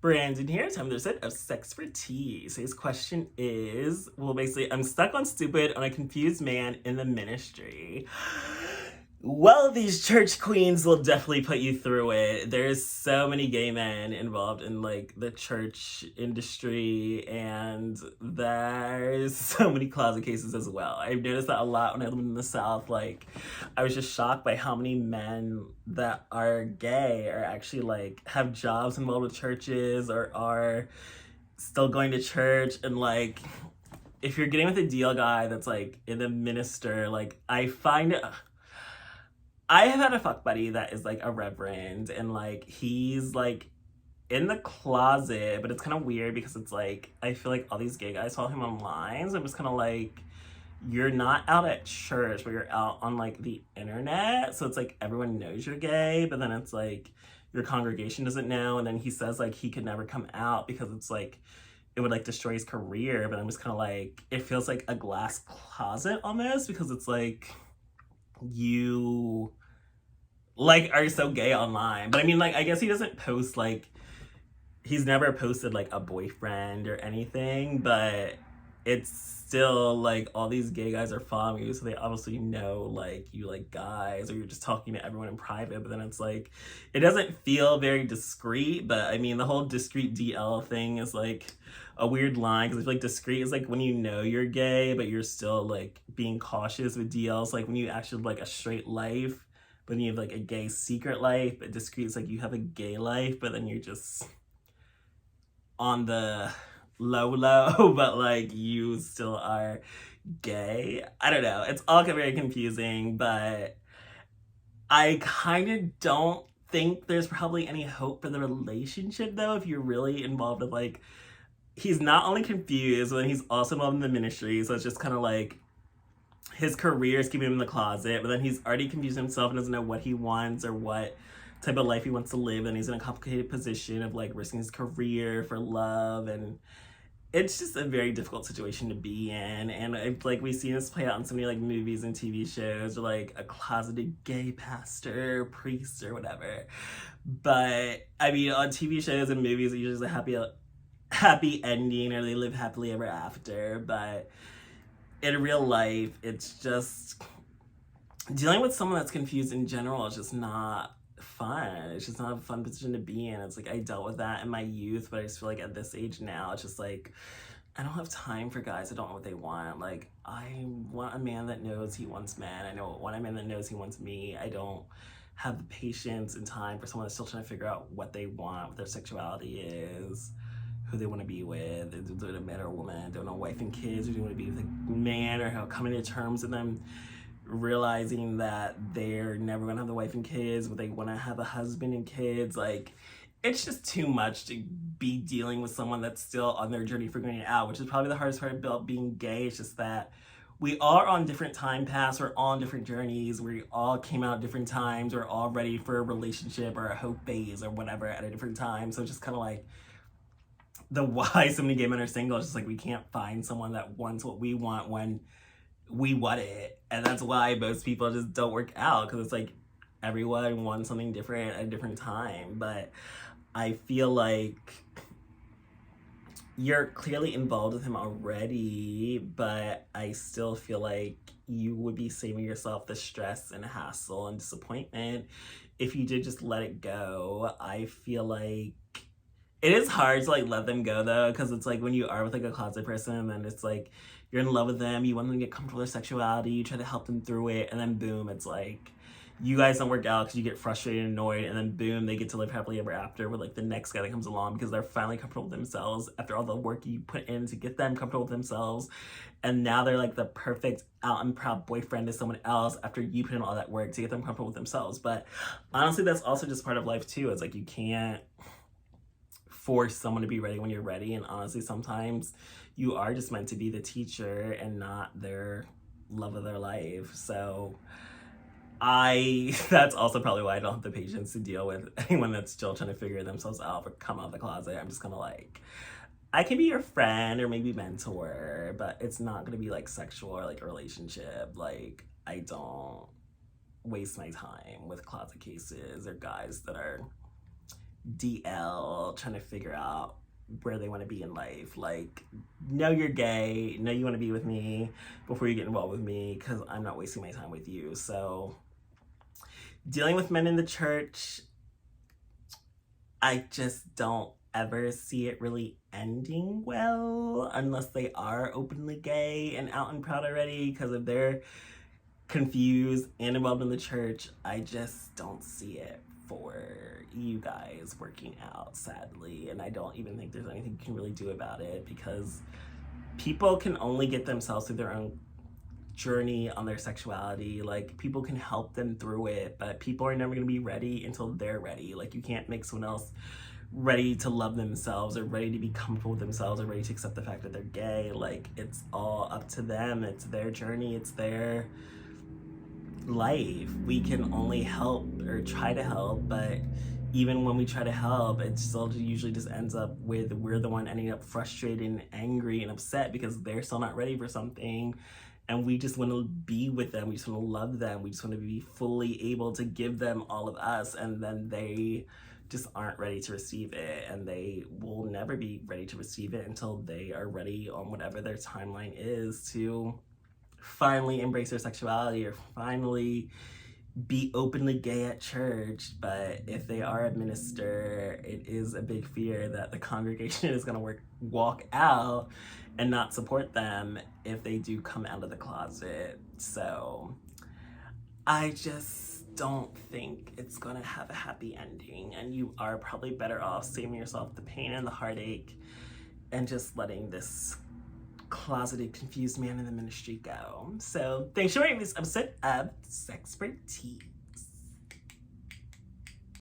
Brandon here. Time to set of SexxxPerTease. Today's question is, well, basically, I'm stuck on stupid on a confused man in the ministry. Well, these church queens will definitely put you through it. There's so many gay men involved in like the church industry, and there's so many closet cases as well. I've noticed that a lot when I lived in the South. Like, I was just shocked by how many men that are gay are actually like have jobs involved with churches or are still going to church. And like, if you're getting with a deal guy that's like in the minister, like I have had a fuck buddy that is like a reverend, and like he's like in the closet, but it's kind of weird because it's like I feel like all these gay guys follow him online, so I'm just kind of like, you're not out at church, but you're out on like the internet, so it's like everyone knows you're gay, but then it's like your congregation doesn't know, and then he says like he could never come out because it's like it would like destroy his career. But I'm just kind of like, it feels like a glass closet almost, because it's like you like are so gay online. But I mean, like, I guess he doesn't post like, he's never posted like a boyfriend or anything, but it's still like all these gay guys are following you, so they obviously know like you like guys, or you're just talking to everyone in private. But then it's like, it doesn't feel very discreet. But I mean, the whole discreet DL thing is like a weird line, because I feel like discreet is like when you know you're gay but you're still like being cautious. With DLs, like when you actually have like a straight life but then you have like a gay secret life. But discreet is like you have a gay life but then you're just on the low, but like you still are gay. I don't know, it's all very confusing. But I kind of don't think there's probably any hope for the relationship though, if you're really involved with like, he's not only confused, but then he's also involved in the ministry. So it's just kind of like his career is keeping him in the closet, but then he's already confused himself and doesn't know what he wants or what type of life he wants to live. And he's in a complicated position of like risking his career for love. And it's just a very difficult situation to be in. And it's like we've seen this play out in so many like movies and TV shows, or like a closeted gay pastor, priest, or whatever. But I mean, on TV shows and movies, it's usually a happy ending, or they live happily ever after. But in real life, it's just dealing with someone that's confused in general is just not fun. It's just not a fun position to be in. It's like, I dealt with that in my youth, but I just feel like at this age now, it's just like, I don't have time for guys that don't know what they want. Like, I want a man that knows he wants men. I want a man that knows he wants me. I don't have the patience and time for someone that's still trying to figure out what they want, what their sexuality is, who they want to be with. Is it a man or a woman? Don't know, wife and kids, or do you want to be with a man, or how coming to terms with them, realizing that they're never gonna have the wife and kids, but they want to have a husband and kids. Like, it's just too much to be dealing with someone that's still on their journey figuring it out, which is probably the hardest part about being gay. It's just that we are on different time paths, we're all on different journeys, we all came out at different times, we're all ready for a relationship or a hope phase or whatever at a different time. So it's just kind of like, the why so many gay men are single is just like, we can't find someone that wants what we want when we want it. And that's why most people just don't work out, because it's like everyone wants something different at a different time. But I feel like you're clearly involved with him already, but I still feel like you would be saving yourself the stress and hassle and disappointment if you did just let it go. I feel like it is hard to like let them go though, because it's like when you are with like a closet person, then it's like you're in love with them, you want them to get comfortable with their sexuality, you try to help them through it, and then boom, it's like you guys don't work out because you get frustrated and annoyed, and then boom, they get to live happily ever after with like the next guy that comes along, because they're finally comfortable with themselves after all the work you put in to get them comfortable with themselves. And now they're like the perfect out and proud boyfriend to someone else after you put in all that work to get them comfortable with themselves. But honestly, that's also just part of life too. It's like you can't force someone to be ready when you're ready. And honestly, sometimes you are just meant to be the teacher and not their love of their life. So that's also probably why I don't have the patience to deal with anyone that's still trying to figure themselves out or come out of the closet. I'm just gonna like, I can be your friend or maybe mentor, but it's not gonna be like sexual or like a relationship. Like, I don't waste my time with closet cases or guys that are DL trying to figure out where they want to be in life. Like, know you're gay, know you want to be with me before you get involved with me, because I'm not wasting my time with you. So, dealing with men in the church, I just don't ever see it really ending well unless they are openly gay and out and proud already. Because if they're confused and involved in the church, I just don't see it for you guys working out, sadly. And I don't even think there's anything you can really do about it, because people can only get themselves through their own journey on their sexuality. Like, people can help them through it, but people are never going to be ready until they're ready. Like, you can't make someone else ready to love themselves or ready to be comfortable with themselves or ready to accept the fact that they're gay. Like, it's all up to them. It's their journey. It's their life. We can only help or try to help, but even when we try to help, it still usually just ends up with we're the one ending up frustrated and angry and upset because they're still not ready for something, and we just want to be with them, we just want to love them, we just want to be fully able to give them all of us, and then they just aren't ready to receive it, and they will never be ready to receive it until they are ready on whatever their timeline is to finally embrace their sexuality or finally be openly gay at church. But if they are a minister, it is a big fear that the congregation is going to walk out and not support them if they do come out of the closet. So I just don't think it's going to have a happy ending, and you are probably better off saving yourself the pain and the heartache and just letting this closeted, confused man in the ministry go. So thanks for watching this episode of SexxxPerTease.